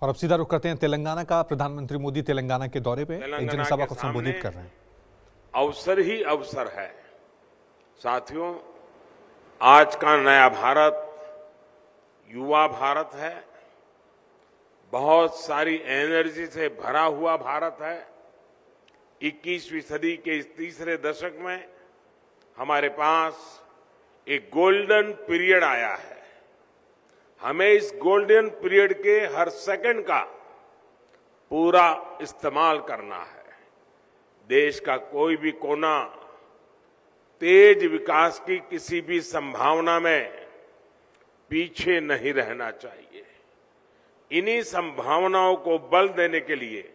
और अब सीधा रुख करते हैं तेलंगाना का। प्रधानमंत्री मोदी तेलंगाना के दौरे पे एक जनसभा को संबोधित कर रहे हैं। अवसर ही अवसर है। साथियों, आज का नया भारत युवा भारत है, बहुत सारी एनर्जी से भरा हुआ भारत है। 21वीं सदी के इस तीसरे दशक में हमारे पास एक गोल्डन पीरियड आया है। हमें इस गोल्डन पीरियड के हर सेकंड का पूरा इस्तेमाल करना है। देश का कोई भी कोना तेज विकास की किसी भी संभावना में पीछे नहीं रहना चाहिए। इन्हीं संभावनाओं को बल देने के लिए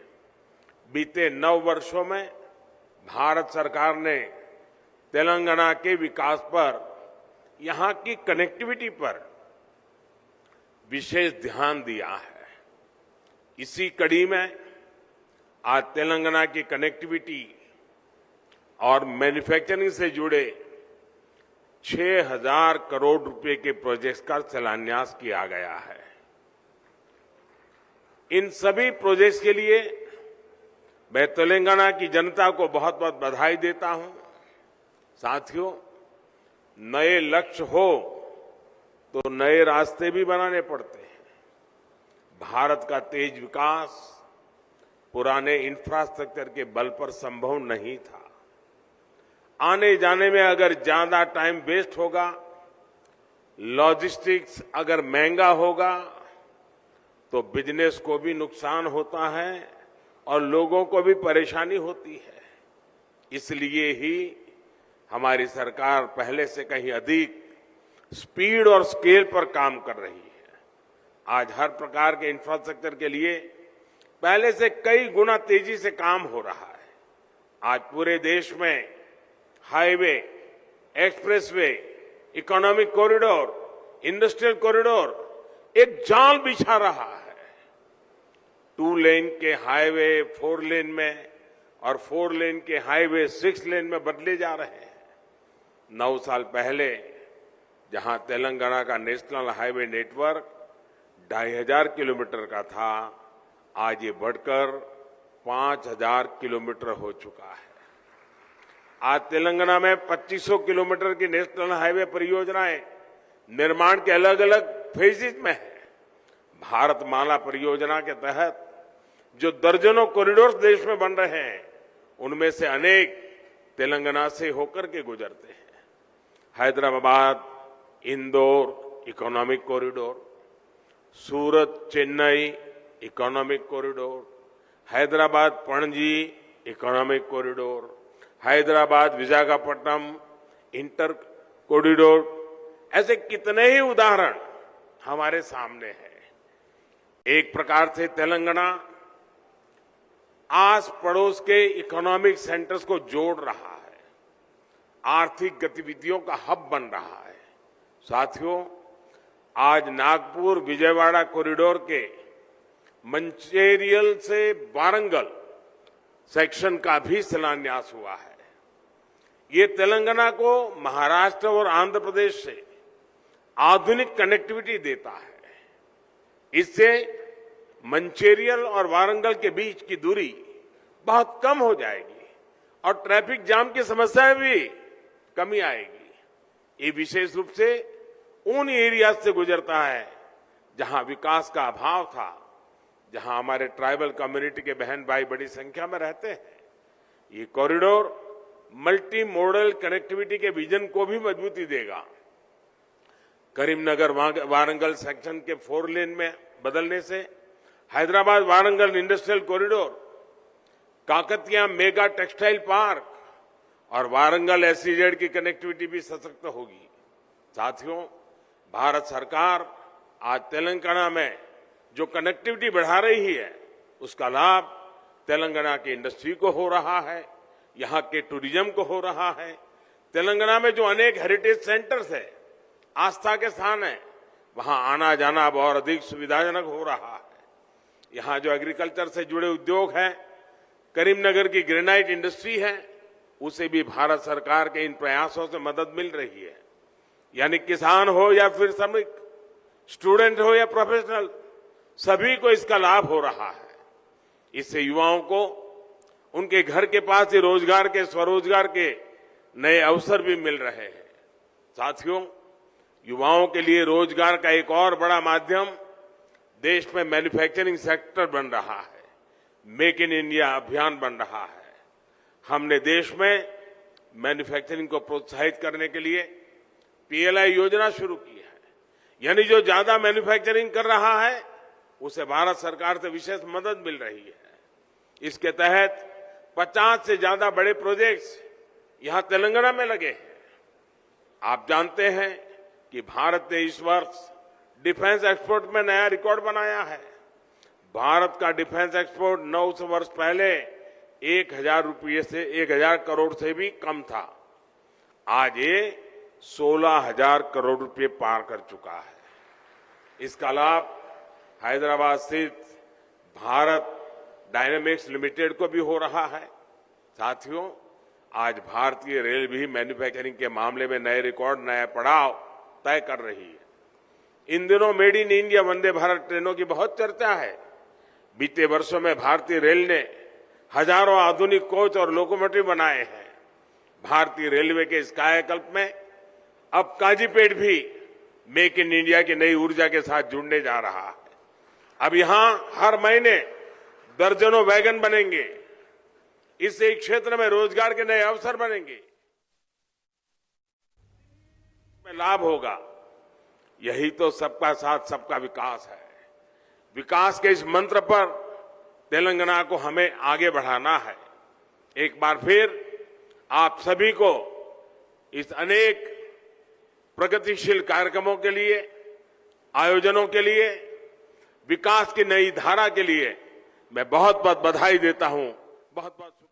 बीते 9 वर्षों में भारत सरकार ने तेलंगाना के विकास पर, यहां की कनेक्टिविटी पर विशेष ध्यान दिया है। इसी कड़ी में आज तेलंगाना की कनेक्टिविटी और मैन्युफैक्चरिंग से जुड़े 6,000 करोड़ रुपए के प्रोजेक्ट्स का शिलान्यास किया गया है। इन सभी प्रोजेक्ट्स के लिए मैं तेलंगाना की जनता को बहुत बहुत बधाई देता हूं। साथियों, नए लक्ष्य हो तो नए रास्ते भी बनाने पड़ते हैं। भारत का तेज विकास पुराने इंफ्रास्ट्रक्चर के बल पर संभव नहीं था। आने जाने में अगर ज्यादा टाइम वेस्ट होगा, लॉजिस्टिक्स अगर महंगा होगा, तो बिजनेस को भी नुकसान होता है और लोगों को भी परेशानी होती है। इसलिए ही हमारी सरकार पहले से कहीं अधिक स्पीड और स्केल पर काम कर रही है। आज हर प्रकार के इंफ्रास्ट्रक्चर के लिए पहले से कई गुना तेजी से काम हो रहा है। आज पूरे देश में highway, expressway, economic corridor, industrial corridor एक जाल बिछा रहा है। 2 लेन के हाईवे 4 लेन में और 4 लेन के हाईवे 6 लेन में बदले जा रहे हैं। 9 साल पहले जहां तेलंगाना का नेशनल हाईवे नेटवर्क 2,500 किलोमीटर का था, आज ये बढ़कर 5,000 किलोमीटर हो चुका है। आज तेलंगाना में 2500 किलोमीटर की नेशनल हाईवे परियोजनाएं निर्माण के अलग अलग फेजेज में है। भारतमाला परियोजना के तहत जो दर्जनों कॉरिडोर देश में बन रहे हैं, उनमें से अनेक तेलंगाना से होकर के गुजरते हैं। Hyderabad Indore economic corridor, Surat Chennai economic corridor, Hyderabad Panaji economic corridor, Hyderabad Visakhapatnam inter corridor, ऐसे कितने ही उदाहरण हमारे सामने हैं। एक प्रकार से तेलंगाना आस पड़ोस के इकोनॉमिक सेंटर्स को जोड़ रहा है, आर्थिक गतिविधियों का हब बन रहा है। साथियों, आज नागपुर विजयवाड़ा कॉरिडोर के मंचेरियल से वारंगल सेक्शन का भी शिलान्यास हुआ है। ये तेलंगाना को महाराष्ट्र और आंध्र प्रदेश से आधुनिक कनेक्टिविटी देता है। इससे मंचेरियल और वारंगल के बीच की दूरी बहुत कम हो जाएगी और ट्रैफिक जाम की समस्या में भी कमी आएगी। ये विशेष रूप से उन एरिया से गुजरता है जहां विकास का अभाव था, जहां हमारे ट्राइबल कम्युनिटी के बहन भाई बड़ी संख्या में रहते हैं। ये कॉरिडोर मल्टी मॉडल कनेक्टिविटी के विजन को भी मजबूती देगा। करीमनगर वारंगल सेक्शन के 4 लेन में बदलने से Hyderabad Warangal industrial corridor, Kakatiya mega textile park और वारंगल एसईजेड की कनेक्टिविटी भी सशक्त होगी। साथियों, भारत सरकार आज तेलंगाना में जो कनेक्टिविटी बढ़ा रही है, उसका लाभ तेलंगाना की इंडस्ट्री को हो रहा है, यहां के टूरिज्म को हो रहा है। तेलंगाना में जो अनेक हेरिटेज सेंटर्स है, आस्था के स्थान है, वहां आना जाना अब और अधिक सुविधाजनक हो रहा है। यहां जो एग्रीकल्चर से जुड़े उद्योग हैं, करीमनगर की ग्रेनाइट इंडस्ट्री है, उसे भी भारत सरकार के इन प्रयासों से मदद मिल रही है। यानी किसान हो या फिर श्रमिक, स्टूडेंट हो या प्रोफेशनल, सभी को इसका लाभ हो रहा है। इससे युवाओं को उनके घर के पास ही रोजगार के, स्वरोजगार के नए अवसर भी मिल रहे हैं। साथियों, युवाओं के लिए रोजगार का एक और बड़ा माध्यम देश में मैन्युफैक्चरिंग सेक्टर बन रहा है। मेक इन इंडिया अभियान बन रहा है। हमने देश में मैन्युफैक्चरिंग को प्रोत्साहित करने के लिए पीएलआई योजना शुरू की है। यानी जो ज्यादा मैन्युफैक्चरिंग कर रहा है उसे भारत सरकार से विशेष मदद मिल रही है। इसके तहत 50 से ज्यादा बड़े प्रोजेक्ट्स यहां तेलंगाना में लगे हैं। आप जानते हैं कि भारत ने इस वर्ष डिफेंस एक्सपोर्ट में नया रिकॉर्ड बनाया है। भारत का डिफेंस एक्सपोर्ट 9 वर्ष पहले 1000 करोड़ से भी कम था। आज ये 16,000 करोड़ रुपए पार कर चुका है। इसका लाभ हैदराबाद स्थित भारत डायनेमिक्स लिमिटेड को भी हो रहा है। साथियों, आज भारतीय रेल भी मैन्युफैक्चरिंग के मामले में नए रिकॉर्ड, नया पड़ाव तय कर रही है। इन दिनों made in India Vande Bharat ट्रेनों की बहुत चर्चा है। बीते वर्षों में भारतीय रेल ने हजारों आधुनिक कोच और लोकोमोटिव बनाए हैं। भारतीय रेलवे के इस कायाकल्प में अब काजीपेट भी मेक इन इंडिया की नई ऊर्जा के साथ जुड़ने जा रहा है। अब यहां हर महीने दर्जनों वैगन बनेंगे। इससे इस क्षेत्र में रोजगार के नए अवसर बनेंगे, में लाभ होगा। यही तो सबका साथ सबका विकास है। विकास के इस मंत्र पर तेलंगाना को हमें आगे बढ़ाना है। एक बार फिर आप सभी को इस अनेक प्रगतिशील कार्यक्रमों के लिए, आयोजनों के लिए, विकास की नई धारा के लिए मैं बहुत बहुत बधाई देता हूं। बहुत बहुत